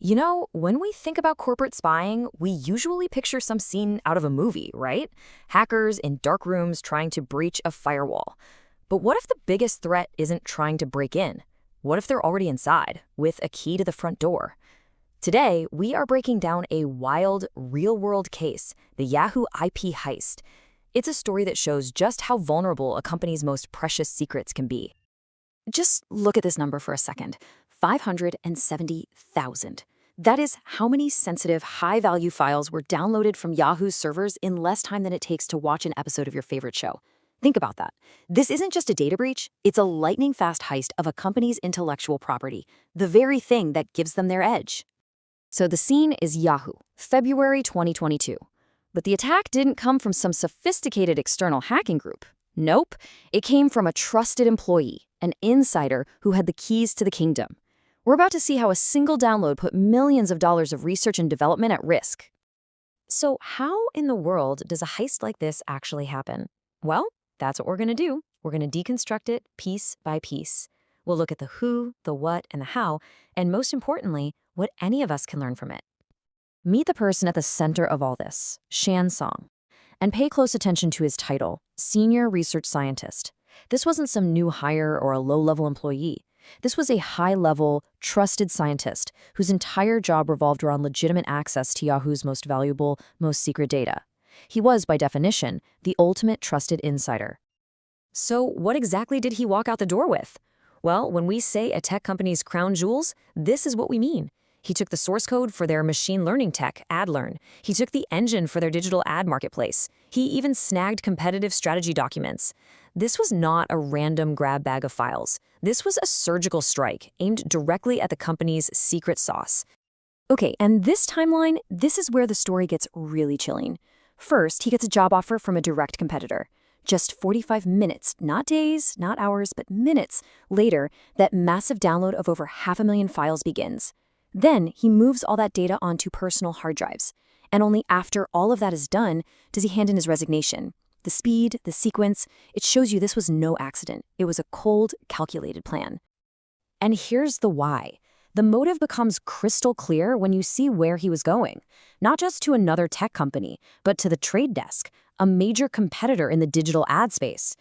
You know, when we think about corporate spying, we usually picture some scene out of a movie, right? Hackers in dark rooms trying to breach a firewall. But what if the biggest threat isn't trying to break in? What if they're already inside, with a key to the front door? Today, we are breaking down a wild, real-world case, the Yahoo IP heist. It's a story that shows just how vulnerable a company's most precious secrets can be. Just look at this number for a second. 570,000. That is how many sensitive, high-value files were downloaded from Yahoo's servers in less time than it takes to watch an episode of your favorite show. Think about that. This isn't just a data breach, it's a lightning-fast heist of a company's intellectual property, the very thing that gives them their edge. So the scene is Yahoo, February 2022. But the attack didn't come from some sophisticated external hacking group. Nope, it came from a trusted employee, an insider who had the keys to the kingdom. We're about to see how a single download put millions of dollars of research and development at risk. So how in the world does a heist like this actually happen? Well, that's what we're going to do. We're going to deconstruct it piece by piece. We'll look at the who, the what, and the how, and most importantly, what any of us can learn from it. Meet the person at the center of all this, Shan Song. And pay close attention to his title, Senior Research Scientist. This wasn't some new hire or a low-level employee. This was a high-level, trusted scientist whose entire job revolved around legitimate access to Yahoo's most valuable, most secret data. He was, by definition, the ultimate trusted insider. So what exactly did he walk out the door with? Well, when we say a tech company's crown jewels, this is what we mean. He took the source code for their machine learning tech, AdLearn. He took the engine for their digital ad marketplace. He even snagged competitive strategy documents. This was not a random grab bag of files. This was a surgical strike aimed directly at the company's secret sauce. Okay, and this timeline, this is where the story gets really chilling. First, he gets a job offer from a direct competitor. Just 45 minutes, not days, not hours, but minutes later, that massive download of over 500,000 files begins. Then he moves all that data onto personal hard drives. And only after all of that is done does he hand in his resignation. The speed, the sequence, it shows you this was no accident. It was a cold, calculated plan. And here's the why. The motive becomes crystal clear when you see where he was going. Not just to another tech company, but to the Trade Desk, a major competitor in the digital ad space.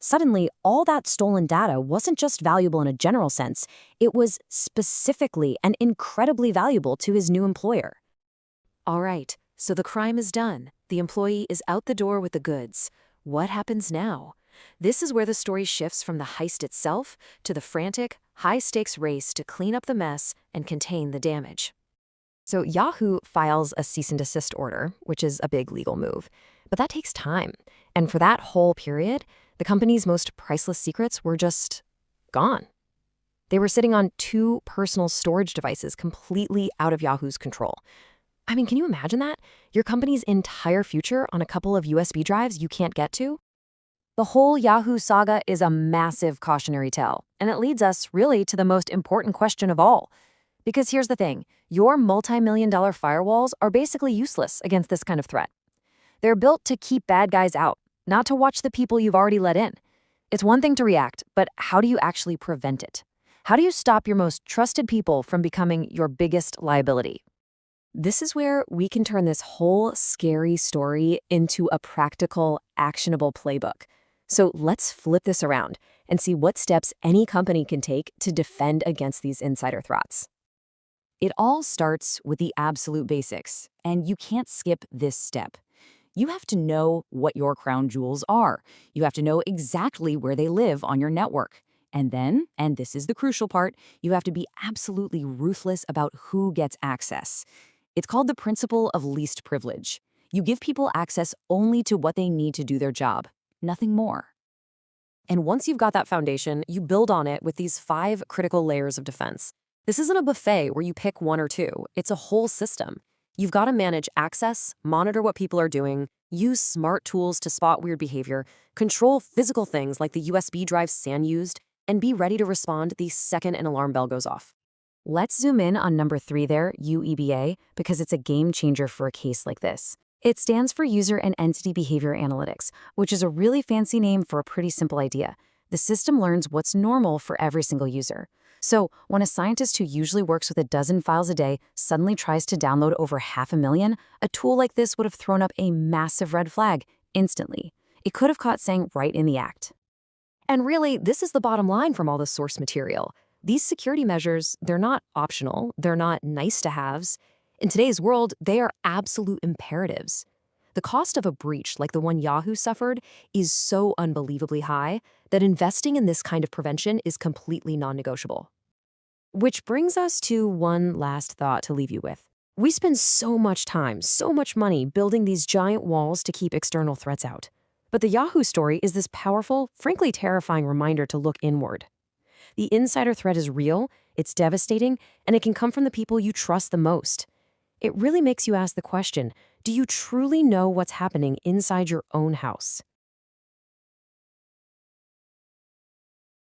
Suddenly, all that stolen data wasn't just valuable in a general sense, it was specifically and incredibly valuable to his new employer. All right, so the crime is done. The employee is out the door with the goods. What happens now? This is where the story shifts from the heist itself to the frantic, high-stakes race to clean up the mess and contain the damage. So Yahoo files a cease and desist order, which is a big legal move. But that takes time. And for that whole period, the company's most priceless secrets were just gone. They were sitting on 2 personal storage devices completely out of Yahoo's control. I mean, can you imagine that? Your company's entire future on a couple of USB drives you can't get to? The whole Yahoo saga is a massive cautionary tale, and it leads us really to the most important question of all. Because here's the thing, your multi-million-dollar firewalls are basically useless against this kind of threat. They're built to keep bad guys out, not to watch the people you've already let in. It's one thing to react, but how do you actually prevent it? How do you stop your most trusted people from becoming your biggest liability? This is where we can turn this whole scary story into a practical, actionable playbook. So let's flip this around and see what steps any company can take to defend against these insider threats. It all starts with the absolute basics, and you can't skip this step. You have to know what your crown jewels are. You have to know exactly where they live on your network. And then, and this is the crucial part, you have to be absolutely ruthless about who gets access. It's called the principle of least privilege. You give people access only to what they need to do their job, nothing more. And once you've got that foundation, you build on it with these 5 critical layers of defense. This isn't a buffet where you pick 1 or 2. It's a whole system. You've got to manage access, monitor what people are doing, use smart tools to spot weird behavior, control physical things like the USB drive San used, and be ready to respond the second an alarm bell goes off. Let's zoom in on number 3 there, UEBA, because it's a game changer for a case like this. It stands for User and Entity Behavior Analytics, which is a really fancy name for a pretty simple idea. The system learns what's normal for every single user. So, when a scientist who usually works with a dozen files a day suddenly tries to download over 500,000, a tool like this would have thrown up a massive red flag instantly. It could have caught Sang right in the act. And really, this is the bottom line from all the source material. These security measures, they're not optional, they're not nice to haves. In today's world, they are absolute imperatives. The cost of a breach like the one Yahoo suffered is so unbelievably high that investing in this kind of prevention is completely non-negotiable. Which brings us to one last thought to leave you with. We spend so much time, so much money building these giant walls to keep external threats out. But the Yahoo story is this powerful, frankly terrifying reminder to look inward. The insider threat is real, it's devastating, and it can come from the people you trust the most. It really makes you ask the question, do you truly know what's happening inside your own house?